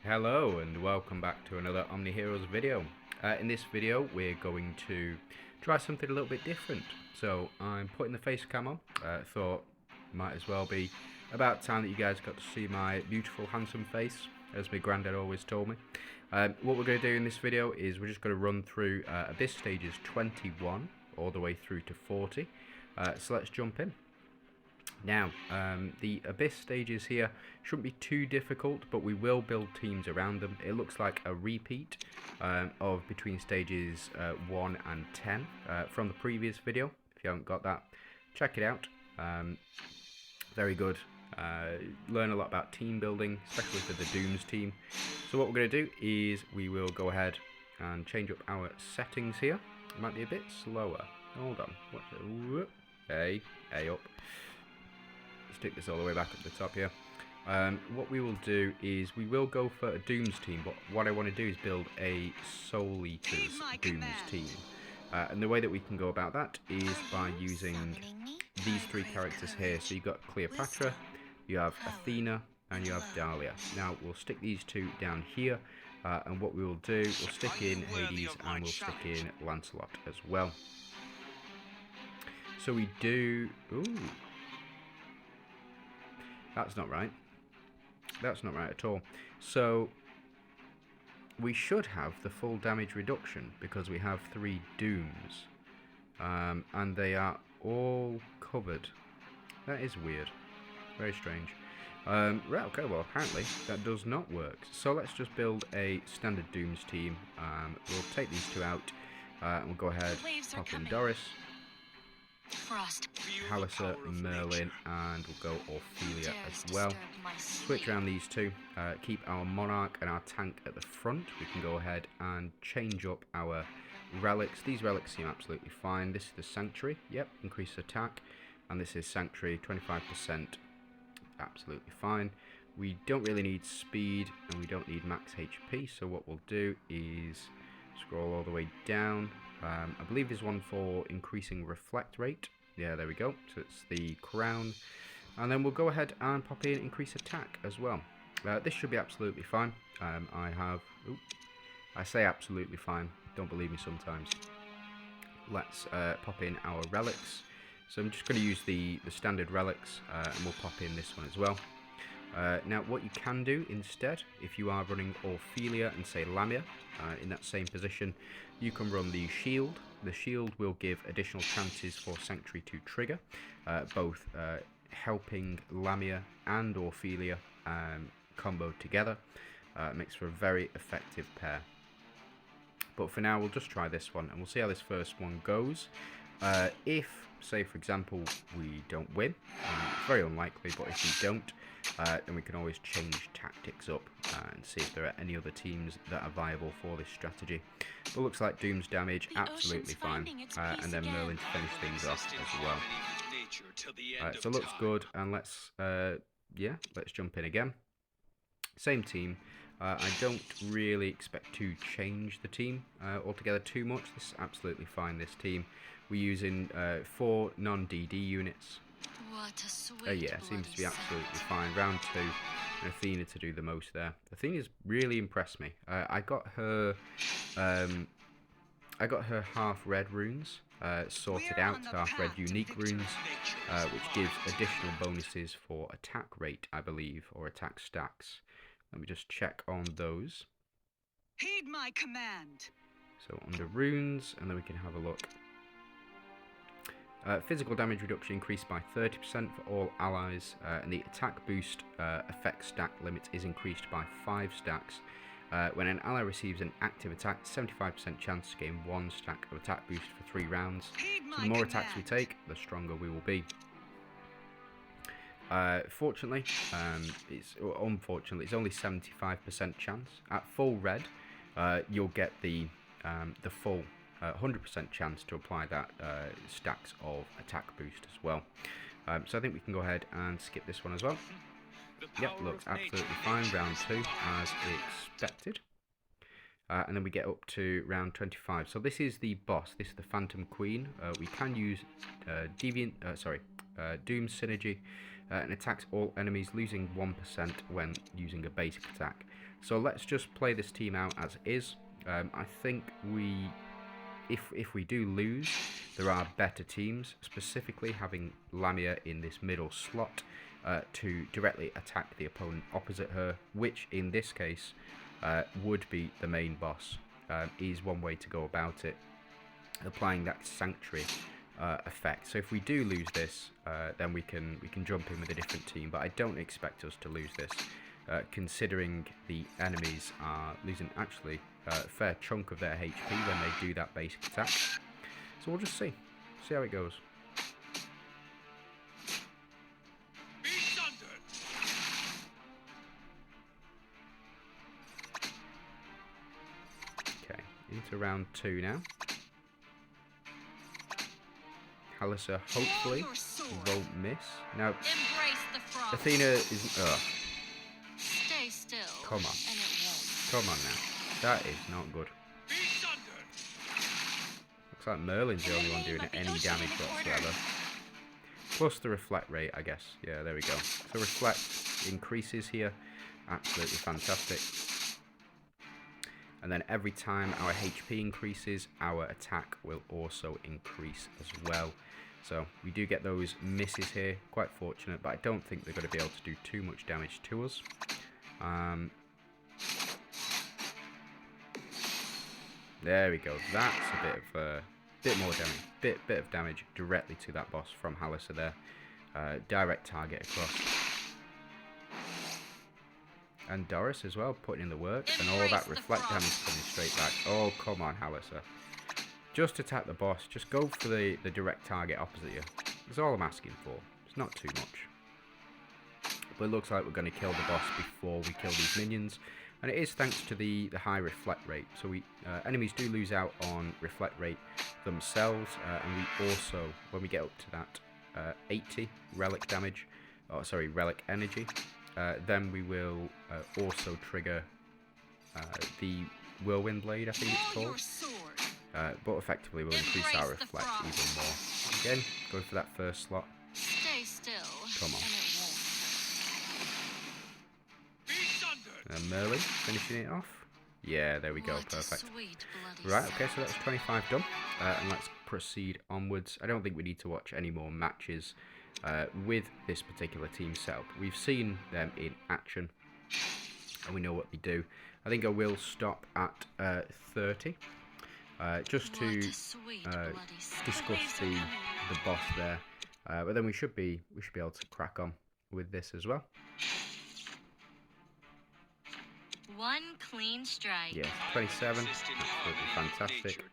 Hello and welcome back to another Omniheroes video. In this video we're going to try something a little bit different. So I'm putting the face cam on. Thought might as well be about time that you guys got to see my beautiful handsome face, as my granddad always told me. What we're going to do in this video is we're just going to run through Abyss stages 21 all the way through to 40. So let's jump in. Now, the Abyss stages here shouldn't be too difficult, but we will build teams around them. It looks like a repeat of between stages 1 and 10 from the previous video. If you haven't got that, check it out. Very good. Learn a lot about team building, especially for the Dooms team. So what we're going to do is we will go ahead and change up our settings here. It might be a bit slower. Hold on. A up. Stick this all the way back up the top here. What we will do is we will go for a Dooms team, but what I want to do is build a Soul Eaters Dooms team. And the way that we can go about that is by using these three characters here. So you've got Cleopatra, you have Athena, and you have Dahlia. Now we'll stick these two down here, and what we will do, we'll stick in Hades and we'll stick in Lancelot as well. So we do... Ooh. That's not right. That's not right at all. So we should have the full damage reduction because we have 3 Dooms. And they are all covered. That is weird. Very strange. Right, okay, well apparently that does not work. So let's just build a standard Dooms team. We'll take these two out. And we'll go ahead, pop in Doris, Halissa, Merlin, and we'll go Ophelia as well. Switch around these two, keep our Monarch and our tank at the front. We can go ahead and change up our relics. These relics seem absolutely fine. This is the Sanctuary, yep, increase attack, and this is Sanctuary, 25%, absolutely fine. We don't really need speed, and we don't need max HP, so what we'll do is scroll all the way down. I believe there's one for increasing reflect rate. Yeah, there we go. So it's the crown. And then we'll go ahead and pop in increase attack as well. This should be absolutely fine. I say absolutely fine. Don't believe me sometimes. Let's pop in our relics. So I'm just going to use the standard relics, and we'll pop in this one as well. Now what you can do instead, if you are running Ophelia and say Lamia in that same position, you can run the shield. The shield will give additional chances for Sanctuary to trigger, both helping Lamia and Ophelia combo together. Makes for a very effective pair. But for now we'll just try this one and we'll see how this first one goes. If, say for example, we don't win, it's very unlikely, but if we don't, then we can always change tactics up and see if there are any other teams that are viable for this strategy. But looks like Doom's damage absolutely fine, and then Merlin to finish things off as well. So looks good, and let's jump in again. Same team. I don't really expect to change the team altogether too much. This is absolutely fine, this team. We're using 4 non-DD units. Yeah, seems to be absolutely fine. Round 2, and Athena to do the most there. Athena's really impressed me. I got her half red runes sorted out, half red unique runes, which gives additional bonuses for attack rate, I believe, or attack stacks. Let me just check on those. Heed my command. So under runes, and then we can have a look. Physical damage reduction increased by 30% for all allies, and the attack boost effect stack limit is increased by 5 stacks. When an ally receives an active attack, 75% chance to gain 1 stack of attack boost for 3 rounds. So the more attacks we take, the stronger we will be. Unfortunately, it's only 75% chance. At full red, you'll get the full 100% chance to apply that stacks of attack boost as well. So I think we can go ahead and skip this one as well. Yep, looks absolutely fine. Round 2 as expected. And then we get up to round 25. So this is the boss. This is the Phantom Queen. We can use Doom Synergy and attacks all enemies, losing 1% when using a basic attack. So let's just play this team out as is. I think if we do lose, there are better teams, specifically having Lamia in this middle slot to directly attack the opponent opposite her, which in this case would be the main boss, is one way to go about it, applying that sanctuary effect. So if we do lose this, then we can jump in with a different team, but I don't expect us to lose this, considering the enemies are losing actually a fair chunk of their HP when they do that basic attack. So we'll just see how it goes. Okay, into round 2 now. Halissa hopefully won't miss. Now, Athena is. Stay still. Come on. And it won't. Come on now. That is not good. Looks like Merlin's the only one doing any damage whatsoever. Plus the reflect rate, I guess. Yeah, there we go. So reflect increases here. Absolutely fantastic. And then every time our HP increases, our attack will also increase as well. So we do get those misses here. Quite fortunate, but I don't think they're going to be able to do too much damage to us. There we go. That's a bit more damage. Bit of damage directly to that boss from Halissa there. Direct target across. And Doris as well, putting in the work. And all that reflect damage coming straight back. Oh, come on, Halissa. Just attack the boss. Just go for the direct target opposite you. That's all I'm asking for. It's not too much. But it looks like we're going to kill the boss before we kill these minions. And it is thanks to the high reflect rate. So we enemies do lose out on reflect rate themselves. And we also, when we get up to that 80 relic damage, oh sorry, relic energy, then we will also trigger the Whirlwind Blade, I think it's called. But effectively we'll increase our reflect even more. Again, go for that first slot. Stay still. Come on. And it won't. And Merlin finishing it off. Yeah, there we go, perfect. Sweet, bloody Right, okay, so that's 25 done. And let's proceed onwards. I don't think we need to watch any more matches with this particular team setup. We've seen them in action and we know what they do. I think I will stop at 30 just to discuss the boss there, but then we should be able to crack on with this as well. One clean strike. Yeah, 27, absolutely fantastic.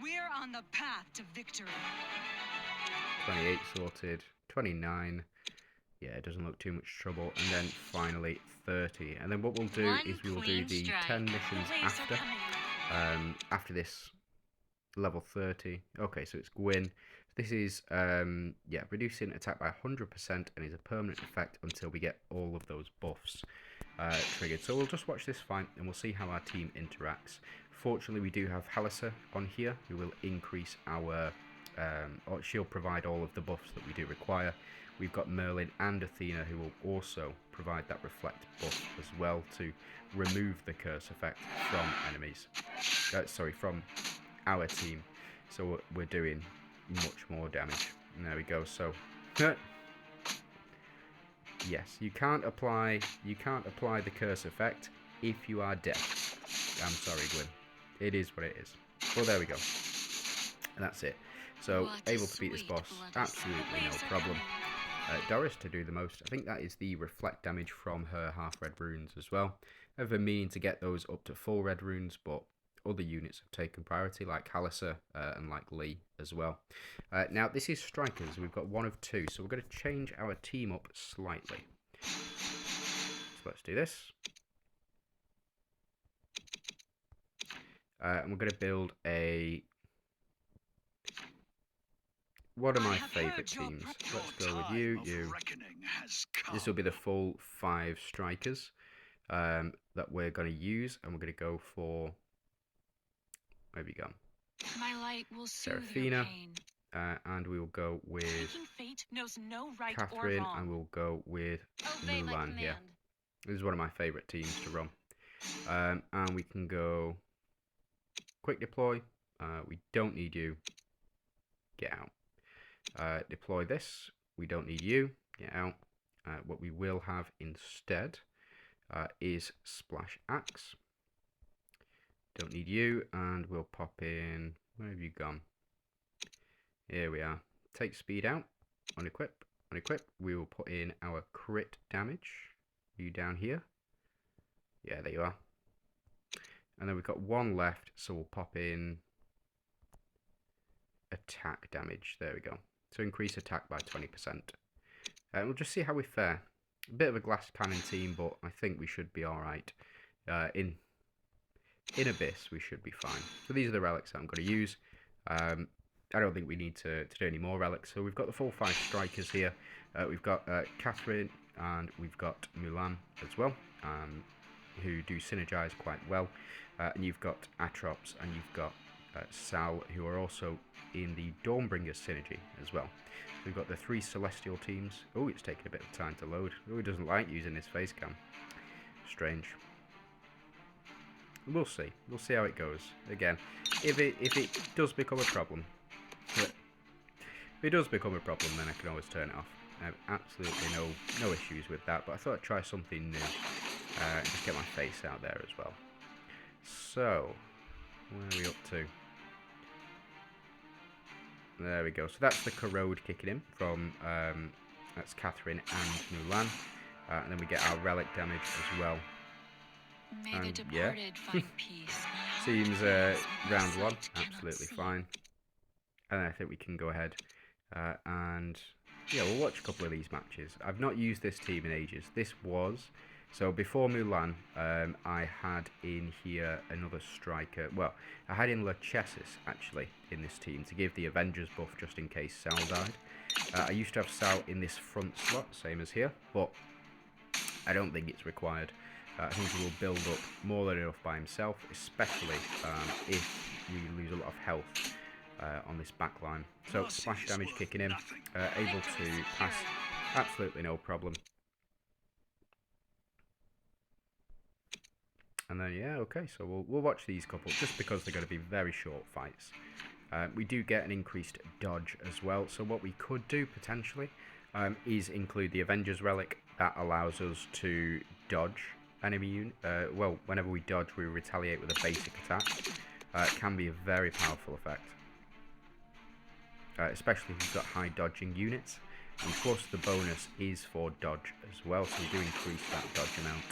We're on the path to victory. 28 sorted, 29. Yeah, it doesn't look too much trouble. And then finally 30. And then what we'll do is we will do the 10 missions after this level 30. Okay, so it's Gwyn. This is yeah, reducing attack by 100% and is a permanent effect until we get all of those buffs triggered. So we'll just watch this fight and we'll see how our team interacts. Fortunately, we do have Halissa on here who will increase our or she'll provide all of the buffs that we do require. We've got Merlin and Athena who will also provide that reflect buff as well to remove the curse effect from enemies. Sorry, from our team. So we're doing much more damage. And there we go. So yes, you can't apply the curse effect if you are dead. I'm sorry, Gwyn. It is what it is. Well, there we go. And that's it. So able to beat this boss, absolutely no problem. Doris to do the most. I think that is the reflect damage from her half red runes as well. I've been meaning to get those up to full red runes, but other units have taken priority, like Halissa and like Lee as well. Now this is strikers. We've got one of two, so we're going to change our team up slightly. So let's do this. And we're going to build a... One of my favourite teams. Let's go with you. This will be the full 5 strikers that we're going to use, and we're going to go for... Where have you gone? My light will soothe Seraphina. your pain. And we will go with Fate knows no right or Catherine, wrong. and we'll go with Obey my Mulan here. command. This is one of my favourite teams to run. And we can go quick deploy. We don't need you. Get out. Deploy this. We don't need you. Get out. What we will have instead is Splash Axe. Don't need you. And we'll pop in... Where have you gone? Here we are. Take speed out. Unequip. Unequip. We will put in our crit damage. You down here. Yeah, there you are. And then we've got one left, so we'll pop in attack damage. There we go. So increase attack by 20%. And we'll just see how we fare. A bit of a glass cannon team, but I think we should be alright. In Abyss, we should be fine. So these are the relics that I'm going to use. I don't think we need to do any more relics. So we've got the full 5 strikers here. We've got Catherine and we've got Mulan as well, who do synergize quite well. And you've got Atrops and you've got Sal, who are also in the Dawnbringer synergy as well. So we've got the 3 celestial teams. Oh, it's taking a bit of time to load. Oh, he doesn't like using this face cam. Strange. We'll see. We'll see how it goes. Again, if it does become a problem, then I can always turn it off. I have absolutely no issues with that. But I thought I'd try something new and just get my face out there as well. So, where are we up to? There we go. So that's the corrode kicking in from that's Catherine and Mulan, and then we get our relic damage as well. May the And departed find peace. Seems round 1 absolutely fine, and then I think we can go ahead and yeah, we'll watch a couple of these matches. I've not used this team in ages. This was so before Mulan. I had in here another striker. Well, I had in Lachesis actually in this team to give the Avengers buff just in case Sal died. I used to have Sal in this front slot, same as here, but I don't think it's required. I think he will build up more than enough by himself, especially if we lose a lot of health on this back line. So splash damage kicking in, able to pass absolutely no problem. And then yeah, okay, so we'll watch these couple just because they're going to be very short fights. We do get an increased dodge as well, so what we could do potentially is include the Avengers relic that allows us to dodge enemy unit. Well, whenever we dodge, we retaliate with a basic attack. It can be a very powerful effect, especially if you've got high dodging units. And plus, the bonus is for dodge as well, so we do increase that dodge amount.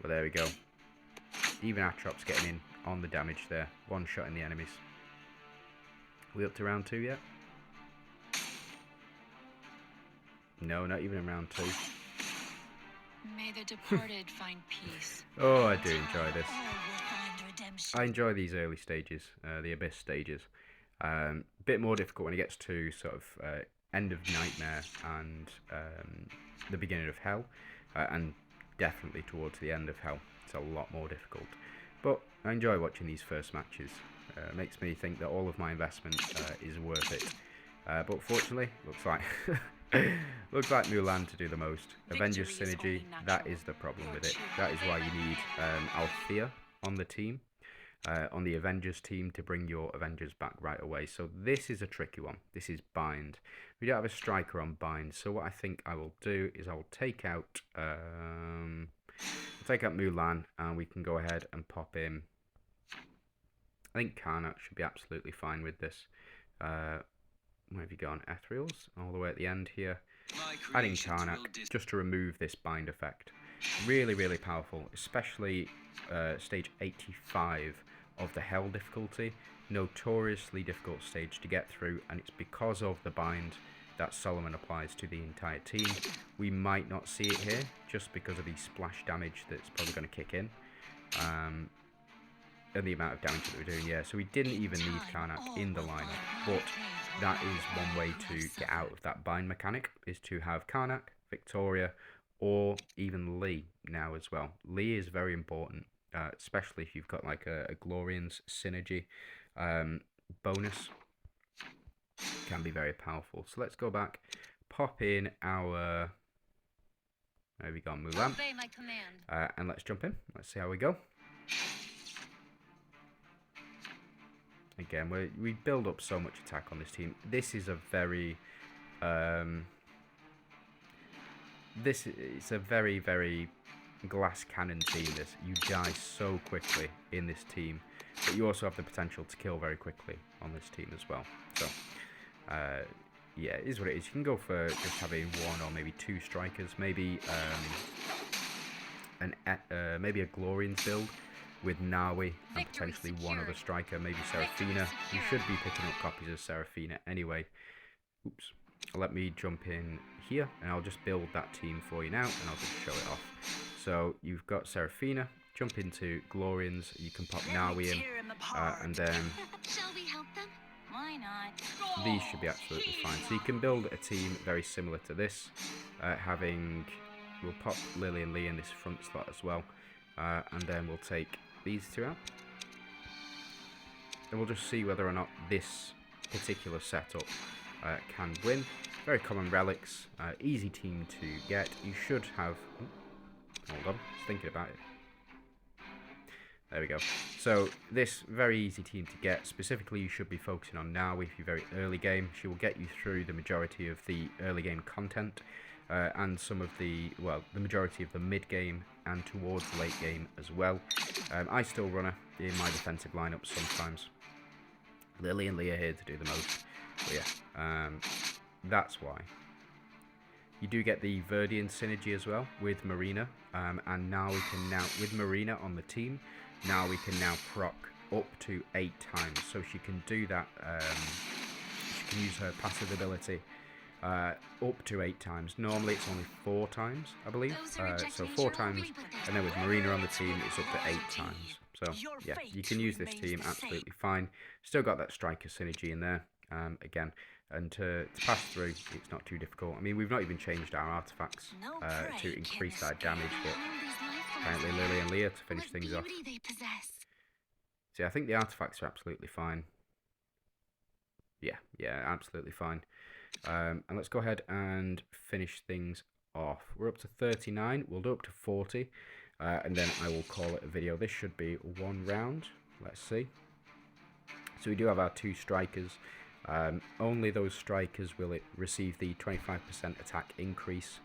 But there we go. Even Atrop's getting in on the damage there. One shot in the enemies. Are we up to round 2 yet? No, not even in round 2. May the departed find peace. Oh, I do enjoy this. I enjoy these early stages, the Abyss stages. Bit more difficult when it gets to sort of end of Nightmare and the beginning of Hell, and definitely towards the end of Hell. It's a lot more difficult. But I enjoy watching these first matches. Makes me think that all of my investment is worth it. But fortunately, looks like Mulan to do the most. Avengers synergy, that is the problem with it. That is why you need Althea on the team, on the Avengers team, to bring your Avengers back right away. So this is a tricky one. This is Bind. We don't have a striker on Bind, so what I think I will do is I'll take out Mulan, and we can go ahead and pop in. I think Karnak should be absolutely fine with this. Where have you gone? Ethereals, all the way at the end here. Adding Karnak just to remove this bind effect. Really, really powerful, especially stage 85 of the Hell difficulty. Notoriously difficult stage to get through, and it's because of the bind that Solomon applies to the entire team. We might not see it here, just because of the splash damage that's probably going to kick in. And the amount of damage that we're doing, yeah. So we didn't even need Karnak in the lineup, but that is one way to get out of that bind mechanic, is to have Karnak, Victoria, or even Lee now as well. Lee is very important, especially if you've got like a Glorians synergy bonus. can be very powerful. So let's go back, pop in our, there we go, Mulan, Obey my command. and let's jump in. Let's see how we go. Again, we build up so much attack on this team. This is a very, it's a very, very glass cannon team. This, you die so quickly in this team, but you also have the potential to kill very quickly on this team as well. So, yeah, it is what it is. You can go for just having one or maybe two strikers, maybe maybe a Glorians build with Nawi and potentially one other striker, maybe Seraphina. You should be picking up copies of Seraphina anyway. Oops. Let me jump in here and I'll just build that team for you now and I'll just show it off. So you've got Seraphina, jump into Glorians, you can pop Nawi in, and then Shall we help them? Why not? these should be absolutely fine. So you can build a team very similar to this, we'll pop Lily and Lee in this front slot as well, and then we'll take these two out. And we'll just see whether or not this particular setup can win. Very common relics, easy team to get. You should have, hold on, just thinking about it. There we go. So this very easy team to get. Specifically, you should be focusing on Nawi if you're very early game. She will get you through the majority of the early game content, and some of the, well, the majority of the mid game and towards late game as well. I still run her in my defensive lineup sometimes. Lily and Lee are here to do the most. But yeah, that's why. You do get the Verdian synergy as well with Marina, and now we can with Marina on the team, now we can now proc up to 8 times. So she can do that, she can use her passive ability up to 8 times. Normally it's only 4 times, I believe. So 4 times, and then with Marina on the team, it's up to 8 times. So yeah, you can use this team absolutely fine. Still got that striker synergy in there, again. And to pass through, it's not too difficult. I mean, we've not even changed our artifacts to increase our damage, but apparently Lily and Leah to finish things off. See, I think the artifacts are absolutely fine. Yeah, absolutely fine. And let's go ahead and finish things off. We're up to 39. We'll do up to 40, and then I will call it a video. This should be 1 round. Let's see. So we do have our 2 strikers. Only those strikers will receive the 25% attack increase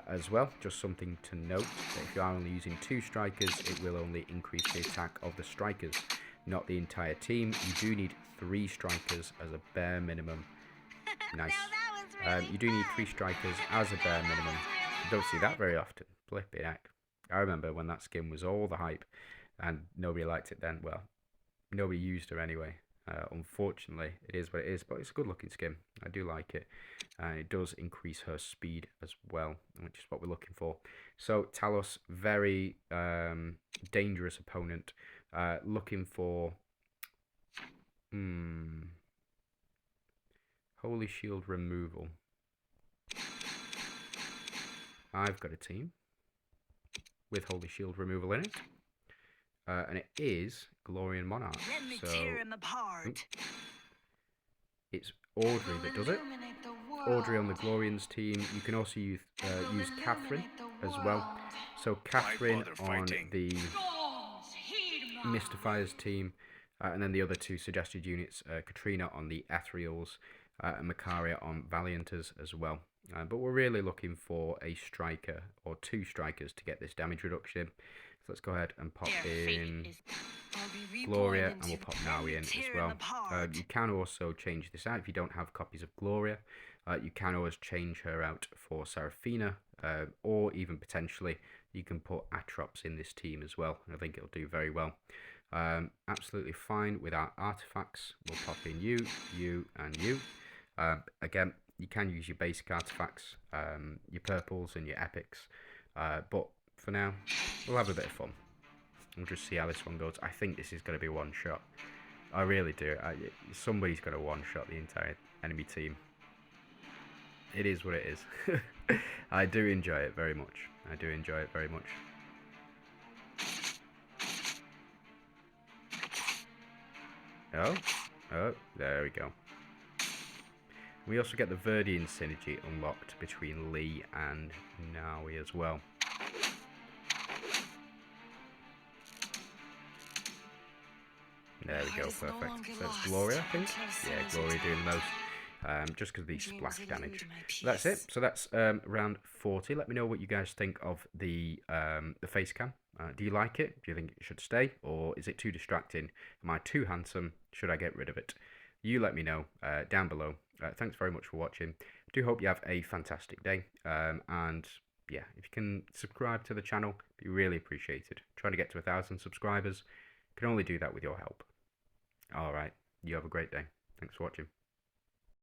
as well. Just something to note, that if you are only using 2 strikers, it will only increase the attack of the strikers, not the entire team. You do need 3 strikers as a bare minimum. Nice. You do need 3 strikers as a bare minimum. You don't see that very often. Flipping heck. I remember when that skin was all the hype and nobody liked it then. Well, nobody used her anyway. Unfortunately, it is what it is, but it's a good looking skin. I do like it. It does increase her speed as well, which is what we're looking for. So Talos, very dangerous opponent. Looking for Holy Shield removal. I've got a team with Holy Shield removal in it. And it is Glorian Monarch. So it's Audrey that does it. Audrey on the Glorians team. You can also use Catherine as well. So Catherine on the Mystifiers team, and then the other 2 suggested units, Katrina on the Ethereals, and Macaria on Valianters as well. But we're really looking for a striker or 2 strikers to get this damage reduction in. So let's go ahead and pop in Gloria, and we'll pop Nawi in as well. You can also change this out if you don't have copies of Gloria. You can always change her out for Seraphina, or even potentially you can put Atrops in this team as well. I think it'll do very well. Absolutely fine with our artifacts. We'll pop in you, and you. Again, you can use your basic artifacts, your purples and your epics, but for now, we'll have a bit of fun. We'll just see how this one goes. I think this is going to be one shot. I really do. Somebody's going to one-shot the entire enemy team. It is what it is. I do enjoy it very much. I do enjoy it very much. Oh, there we go. We also get the Verdian synergy unlocked between Lee and Naui as well. There we go, perfect. So it's Gloria, I think. Yeah, Gloria doing the most. Just because of the splash damage. That's it. So that's round 40. Let me know what you guys think of the face cam. Do you like it? Do you think it should stay? Or is it too distracting? Am I too handsome? Should I get rid of it? You let me know down below. Thanks very much for watching. I do hope you have a fantastic day. And yeah, if you can subscribe to the channel, it'd be really appreciated. Trying to get to 1,000 subscribers. Can only do that with your help. Alright, you have a great day. Thanks for watching.